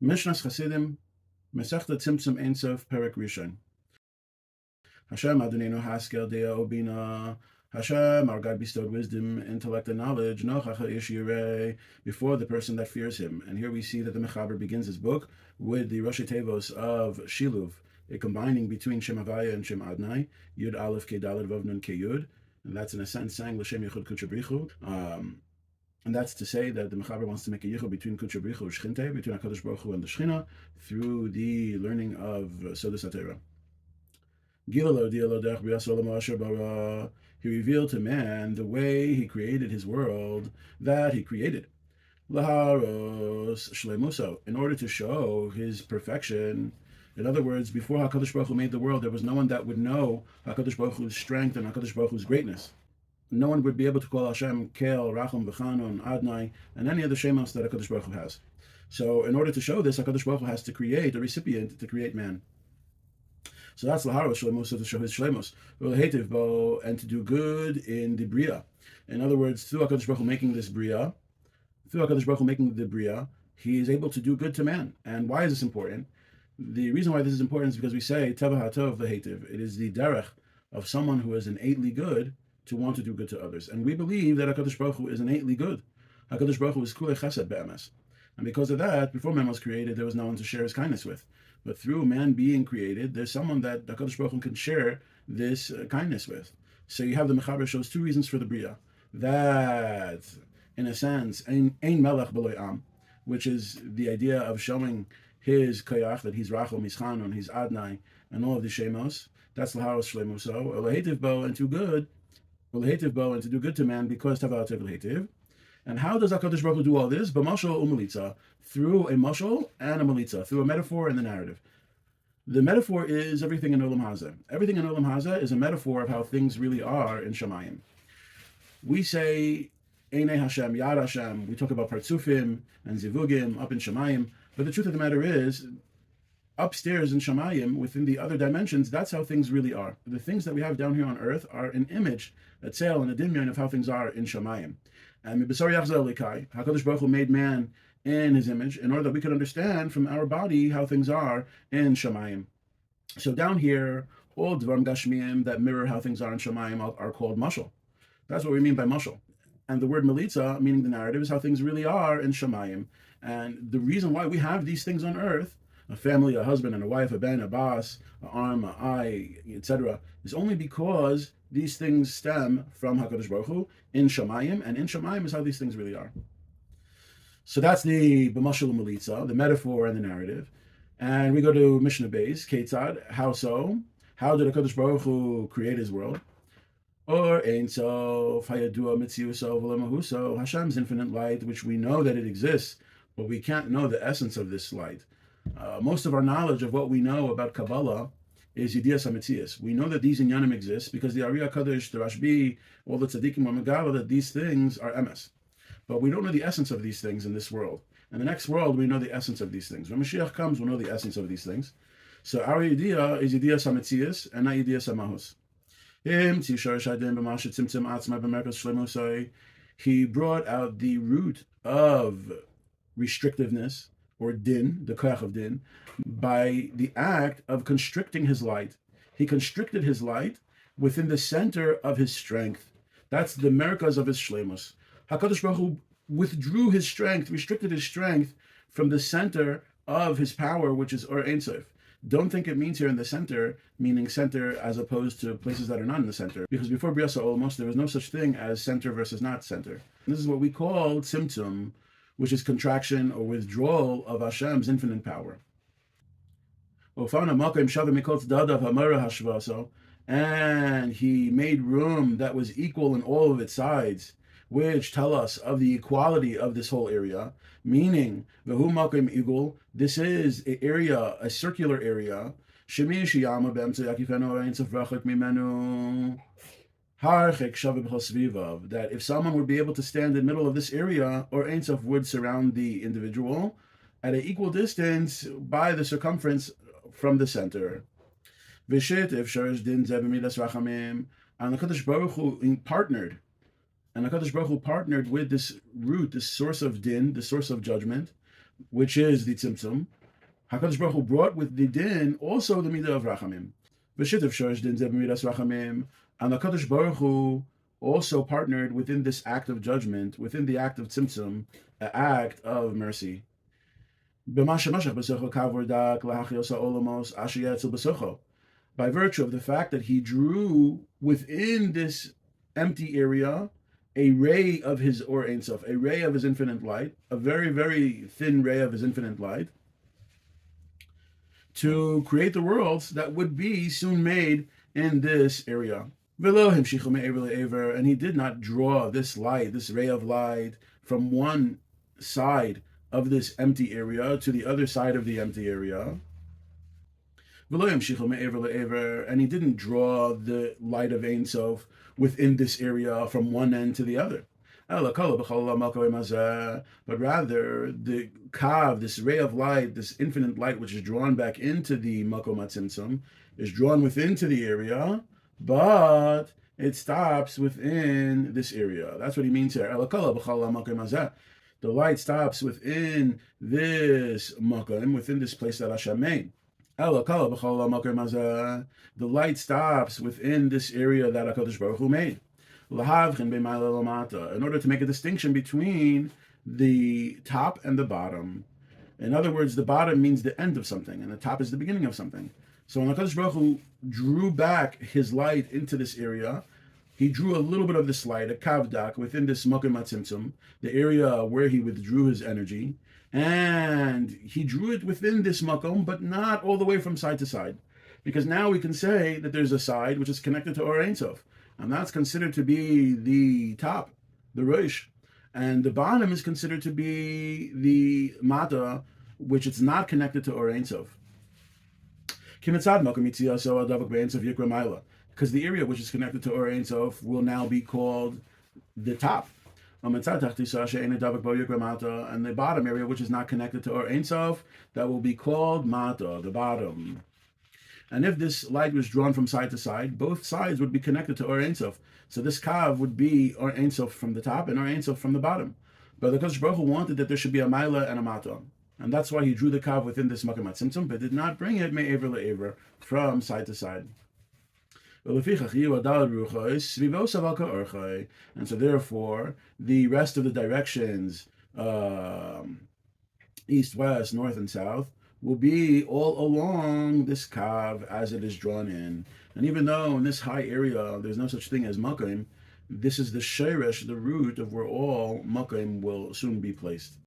MISHNAS CHASIDIM, Mesechta Tzimtzum Perek Rishon. Hashem Adonenu Haskel Dea Obina. Hashem, our God, bestowed wisdom, intellect, and knowledge before the person that fears Him. And here we see that the Mechaber begins his book with the Rosh Tevos of Shiluv, a combining between Shem Havaya and Shem Adonai, Yud Aleph Ke Daled Vav Nun Ke Yud, and that's in a sense saying L'Shem Yichud Kuchabrichu. And that's to say that the Mechaber wants to make a yichud between Kudsha Brichu and Shchinte, between HaKadosh Baruch Hu and the Shechina, through the learning of Sodas HaTorah. He revealed to man the way he created his world that he created. Laharos Shlemuso, in order to show his perfection. In other words, before HaKadosh Baruch Hu made the world, there was no one that would know HaKadosh Baruch Hu's strength and HaKadosh Baruch Hu's greatness. No one would be able to call Hashem Kel, Racham, V'chanon, Adnai, and any other shemos that HaKadosh Baruch Hu has. So in order to show this, HaKadosh Baruch Hu has to create a recipient to create man. So that's Laharos Shlemus, to show his Shlemos. And to do good in the Bria. In other words, through HaKadosh Baruch Hu making this Bria, through HaKadosh Baruch Hu making the Bria, he is able to do good to man. And why is this important? The reason why this is important is because we say, Teva HaTov V'Hetiv. It is the derech of someone who is innately good to want to do good to others. And we believe that HaKadosh Baruch Hu is innately good. HaKadosh Baruch Hu is kulei chesed be'emes. And because of that, before man was created, there was no one to share his kindness with. But through man being created, there's someone that HaKadosh Baruch Hu can share this kindness with. So you have the Mechaber shows two reasons for the Bria. That, in a sense, ein melech b'lo am, which is the idea of showing his koyach, that he's Rachel, he's Chanon, he's Adnai, and all of the shemos. That's l'haros shlemuso. Elohetiv bo, and to good, and to do good to man, because Tava Hetiv. And how does HaKadosh Baruch Hu do all this? B'mashal u'melitza, through a mashal and a melitza, through a metaphor and the narrative. The metaphor is everything in Olam Hazeh. Everything in Olam Hazeh is a metaphor of how things really are in Shamayim. We say Einei Hashem, Yad Hashem. We talk about Partzufim and Zivugim up in Shamayim. But the truth of the matter is, upstairs in Shamayim, within the other dimensions, that's how things really are. The things that we have down here on earth are an image, a tzel, and a dimyon of how things are in Shamayim. And HaKadosh Baruch Hu made man in his image in order that we could understand from our body how things are in Shamayim. So down here, all Dvarim Gashmiyim that mirror how things are in Shamayim are called mashal. That's what we mean by mashal. And the word melitza, meaning the narrative, is how things really are in Shamayim. And the reason why we have these things on earth, a family, a husband and a wife, a ben, a boss, an arm, an eye, etc., is only because these things stem from HaKadosh Baruch Hu in Shamayim, and in Shamayim is how these things really are. So that's the b'mashal u'melitza, the metaphor and the narrative. And we go to Mishnah Beis, Ketzad, how so? How did HaKadosh Baruch Hu create his world? Or Ein Sof, Hayadua Mitziuso V'lemahuso, Hashem's infinite light, which we know that it exists, but we can't know the essence of this light. Most of our knowledge of what we know about Kabbalah is Yedias HaMetzias. We know that these inyanim exist because the Ari HaKadosh, the Rashbi, all the tzaddikim are megala that these things are emes. But we don't know the essence of these things in this world. In the next world, we know the essence of these things. When Mashiach comes, we'll know the essence of these things. So our Yediah is Yedias HaMetzias and not Yedias HaMahos. He brought out the root of restrictiveness, or din, the koyach of din, by the act of constricting his light. He constricted his light within the center of his strength. That's the merkaz of his shlemus. HaKadosh Baruch Hu withdrew his strength, restricted his strength from the center of his power, which is Or Ein Sof. Don't think it means here in the center, meaning center as opposed to places that are not in the center. Because before Bria Olamos, there was no such thing as center versus not center. And this is what we call Tzimtzum, which is contraction or withdrawal of Hashem's infinite power. And he made room that was equal in all of its sides, which tell us of the equality of this whole area, meaning this is an area, a circular area, that if someone would be able to stand in the middle of this area, or Ein Sof would surround the individual at an equal distance by the circumference from the center. And the Kadosh Baruch Hu partnered. And HaKadosh Baruch Hu partnered with this root, this source of din, the source of judgment, which is the Tzimtzum, HaKadosh Baruch Hu brought with the din also the midah of rachamim. V'shitav shorish din zeh b'midas rachamim, and the HaKadosh Baruch Hu also partnered within this act of judgment, within the act of Tzimtzum, an act of mercy. By virtue of the fact that he drew within this empty area a ray of his Or Ein Sof, a ray of his infinite light, a very, very thin ray of his infinite light, to create the worlds that would be soon made in this area. And he did not draw this light, this ray of light, from one side of this empty area to the other side of the empty area. And he didn't draw the light of Ein Sof within this area from one end to the other. But rather, the kav, this ray of light, this infinite light, which is drawn back into the makom hatzimtzum, is drawn within to the area, but it stops within this area. That's what he means here. The light stops within this makom, within this place that Hashem made. The light stops within this area that HaKadosh Baruch Hu made. In order to make a distinction between the top and the bottom. In other words, the bottom means the end of something, and the top is the beginning of something. So when HaKadosh Baruch Hu drew back his light into this area, he drew a little bit of this light, a kavdak, within this makom hatzimtzum, the area where he withdrew his energy, and he drew it within this makom, but not all the way from side to side. Because now we can say that there's a side which is connected to Or Ein Sof, and that's considered to be the top, the rosh, and the bottom is considered to be the mata, which is not connected to Or Ein Sof. Because the area which is connected to Or Ein Sof will now be called the top. And the bottom area, which is not connected to Or Ein Sof, that will be called mata, the bottom. And if this light was drawn from side to side, both sides would be connected to Or Ein Sof. So this kav would be Or Ein Sof from the top and Or Ein Sof from the bottom. But the Kadosh Baruch Hu wanted that there should be a maila and a mata. And that's why he drew the kav within this makom hatzimtzum, but did not bring it me'ever le'ever, from side to side. And so therefore, the rest of the directions, east, west, north, and south, will be all along this kav as it is drawn in. And even though in this high area there's no such thing as makom, this is the sheresh, the root of where all makom will soon be placed.